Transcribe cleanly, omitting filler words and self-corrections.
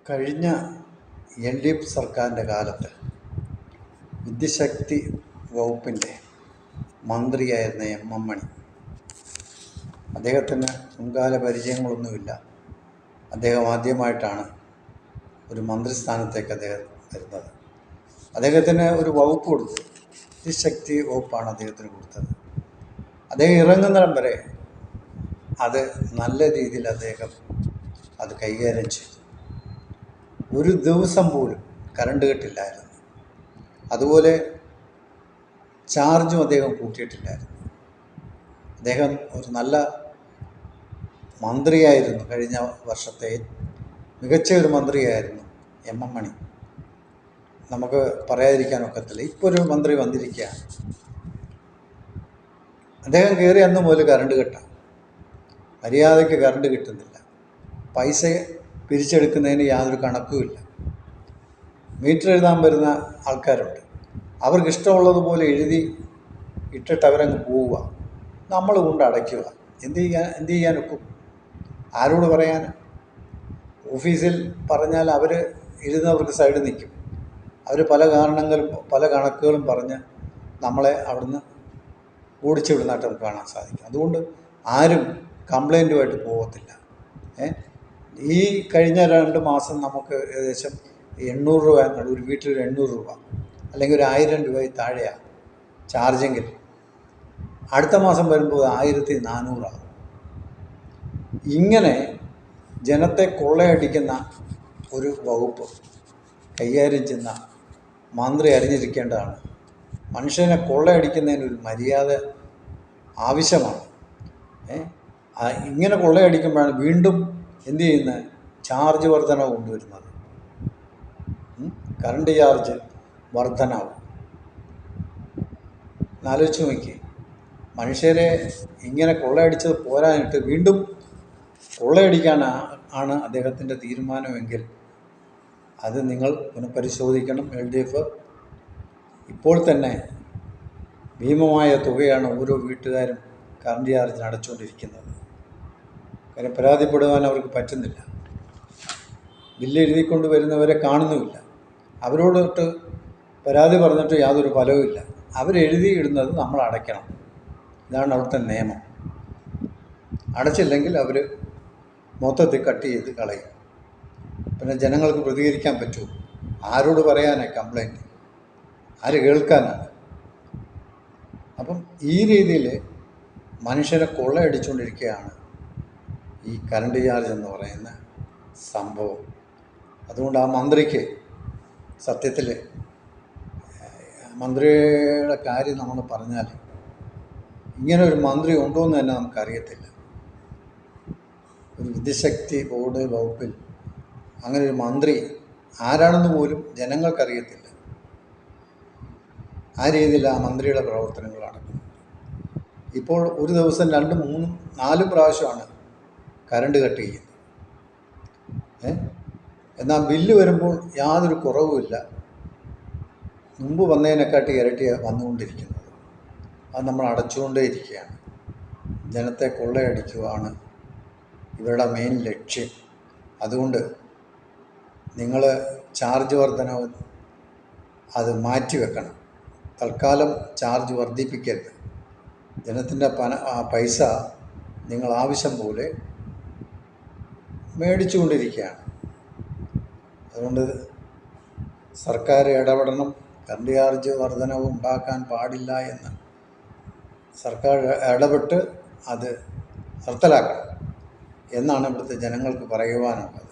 കഴിഞ്ഞ LDF സർക്കാരിൻ്റെ കാലത്ത് വിദ്യുച്ഛക്തി വകുപ്പിൻ്റെ മന്ത്രിയായിരുന്ന MM മണി, അദ്ദേഹത്തിന് മുൻകാല പരിചയങ്ങളൊന്നുമില്ല. അദ്ദേഹം ആദ്യമായിട്ടാണ് ഒരു മന്ത്രിസ്ഥാനത്തേക്ക് അദ്ദേഹം വരുന്നത്. അദ്ദേഹത്തിന് ഒരു വകുപ്പ് കൊടുത്തു, വിദ്യുച്ഛക്തി വകുപ്പാണ് അദ്ദേഹത്തിന് കൊടുത്തത്. അദ്ദേഹം ഇറങ്ങുന്നിടം വരെ അത് നല്ല രീതിയിൽ അദ്ദേഹം അത് കൈകാര്യം ചെയ്തു. ഒരു ദിവസം പോലും കറണ്ട് കട്ടില്ലായിരുന്നു. അതുപോലെ ചാർജും അദ്ദേഹം കൂട്ടിയിട്ടില്ലായിരുന്നു. അദ്ദേഹം ഒരു നല്ല മന്ത്രിയായിരുന്നു. കഴിഞ്ഞ വർഷത്തെ മികച്ച ഒരു മന്ത്രിയായിരുന്നു MM മണി. നമുക്ക് പറയാതിരിക്കാൻ ഒക്കത്തില്ല. ഇപ്പോൾ ഒരു മന്ത്രി വന്നിരിക്കുകയാണ്. അദ്ദേഹം കയറി അന്ന് മുതൽ കറണ്ട് കെട്ടാം. മര്യാദയ്ക്ക് കറണ്ട് കിട്ടുന്നില്ല. പൈസ പിരിച്ചെടുക്കുന്നതിന് യാതൊരു കണക്കുമില്ല. മീറ്റർ എഴുതാൻ വരുന്ന ആൾക്കാരുണ്ട്. അവർക്ക് ഇഷ്ടമുള്ളതുപോലെ എഴുതി ഇട്ടിട്ട് അവരങ്ങ് പോവുക. നമ്മൾ കൊണ്ട് അടയ്ക്കുക. എന്ത് ചെയ്യാനൊക്കും? ആരോട് പറയാൻ? ഓഫീസിൽ പറഞ്ഞാൽ അവർ എഴുതുന്നവർക്ക് സൈഡിൽ നിൽക്കും. അവർ പല കണക്കുകളും പറഞ്ഞ് നമ്മളെ അവിടുന്ന് ഓടിച്ചു വിടുന്നതായിട്ട് നമുക്ക് കാണാൻ സാധിക്കും. അതുകൊണ്ട് ആരും കംപ്ലൈൻറ്റുമായിട്ട് പോകത്തില്ല. ഈ കഴിഞ്ഞ 2 മാസം നമുക്ക് ഏകദേശം 800 രൂപ എന്നുള്ളത്, ഒരു വീട്ടിൽ 800 രൂപ അല്ലെങ്കിൽ ഒരു 1000 രൂപയിൽ താഴെയാണ് ചാർജെങ്കിൽ അടുത്ത മാസം വരുമ്പോൾ 1400 ആകും. ഇങ്ങനെ ജനത്തെ കൊള്ളയടിക്കുന്ന ഒരു വകുപ്പ് കൈകാര്യം ചെയ്യുന്ന മന്ത്രി അറിഞ്ഞിരിക്കേണ്ടതാണ്. മനുഷ്യനെ കൊള്ളയടിക്കുന്നതിനൊരു മര്യാദ ആവശ്യമാണ്. ഇങ്ങനെ കൊള്ളയടിക്കുമ്പോഴാണ് വീണ്ടും എന്തു ചെയ്യുന്നത്? ചാർജ് വർധനവ് കൊണ്ടുവരുന്നത്. കറണ്ട് ചാർജ് വർധനവ് ആലോചിച്ച് നോക്കി. മനുഷ്യരെ ഇങ്ങനെ കൊള്ളയടിച്ചത് പോരാനിട്ട് വീണ്ടും കൊള്ളയടിക്കാനാണ് അദ്ദേഹത്തിൻ്റെ തീരുമാനമെങ്കിൽ അത് നിങ്ങൾ പുനഃപരിശോധിക്കണം. LDF ഇപ്പോൾ തന്നെ ഭീമമായ തുകയാണ് ഓരോ വീട്ടുകാരും കറണ്ട് ചാർജിന് അടച്ചുകൊണ്ടിരിക്കുന്നത്. കാര്യം പരാതിപ്പെടുവാൻ അവർക്ക് പറ്റുന്നില്ല. ബില്ല് എഴുതിക്കൊണ്ട് വരുന്നവരെ കാണുന്നുമില്ല. അവരോടൊട്ട് പരാതി പറഞ്ഞിട്ട് യാതൊരു ഫലവുമില്ല. അവരെഴുതി ഇടുന്നത് നമ്മൾ അടയ്ക്കണം. ഇതാണ് അവിടുത്തെ നിയമം. അടച്ചില്ലെങ്കിൽ അവർ മൊത്തത്തിൽ കട്ട് ചെയ്ത് കളയും. പിന്നെ ജനങ്ങൾക്ക് പ്രതികരിക്കാൻ പറ്റുമോ? ആരോട് പറയാനാണ് കംപ്ലൈൻറ്റ്? ആര് കേൾക്കാനാണ്? അപ്പം ഈ രീതിയിൽ മനുഷ്യരെ കൊള്ളയടിച്ചുകൊണ്ടിരിക്കുകയാണ് ഈ കറണ്ട് ചാർജ് എന്ന് പറയുന്ന സംഭവം. അതുകൊണ്ട് ആ മന്ത്രിക്ക് സത്യത്തിൽ മന്ത്രിയുടെ കാര്യം നമ്മൾ പറഞ്ഞാൽ ഇങ്ങനെ ഒരു മന്ത്രി ഉണ്ടോ എന്ന് തന്നെ നമുക്കറിയത്തില്ല. ഒരു വിദ്യുച്ഛക്തി ബോർഡ് വകുപ്പിൽ അങ്ങനെ ഒരു മന്ത്രി ആരാണെന്ന് പോലും ജനങ്ങൾക്കറിയത്തില്ല. ആ രീതിയിൽ ആ മന്ത്രിയുടെ പ്രവർത്തനങ്ങൾ നടക്കുന്നു. ഇപ്പോൾ ഒരു ദിവസം 2, 3, 4 പ്രാവശ്യമാണ് കറണ്ട് കട്ട് ചെയ്യുന്നത്. എന്നാൽ ബില്ല് വരുമ്പോൾ യാതൊരു കുറവുമില്ല. മുമ്പ് വന്നതിനെക്കാട്ടി ഇരട്ടി വന്നുകൊണ്ടിരിക്കുന്നത്. അത് നമ്മൾ അടച്ചുകൊണ്ടേയിരിക്കുകയാണ്. ജനത്തെ കൊള്ളയടിക്കുകയാണ് ഇവരുടെ മെയിൻ ലക്ഷ്യം. അതുകൊണ്ട് നിങ്ങൾ ചാർജ് വർധനവ് അത് മാറ്റിവെക്കണം. തൽക്കാലം ചാർജ് വർദ്ധിപ്പിക്കരുത്. ജനത്തിൻ്റെ പൈസ നിങ്ങൾ ആവശ്യം പോലെ മേടിച്ചുകൊണ്ടിരിക്കുകയാണ്. അതുകൊണ്ട് സർക്കാർ ഇടപെടണം. കറണ്ട് ചാർജ് വർധനവ് ഉണ്ടാക്കാൻ പാടില്ല എന്ന് സർക്കാർ ഇടപെട്ട് അത് നിർത്തലാക്കണം എന്നാണ് ഇവിടുത്തെ ജനങ്ങൾക്ക് പറയുവാനുള്ളത്.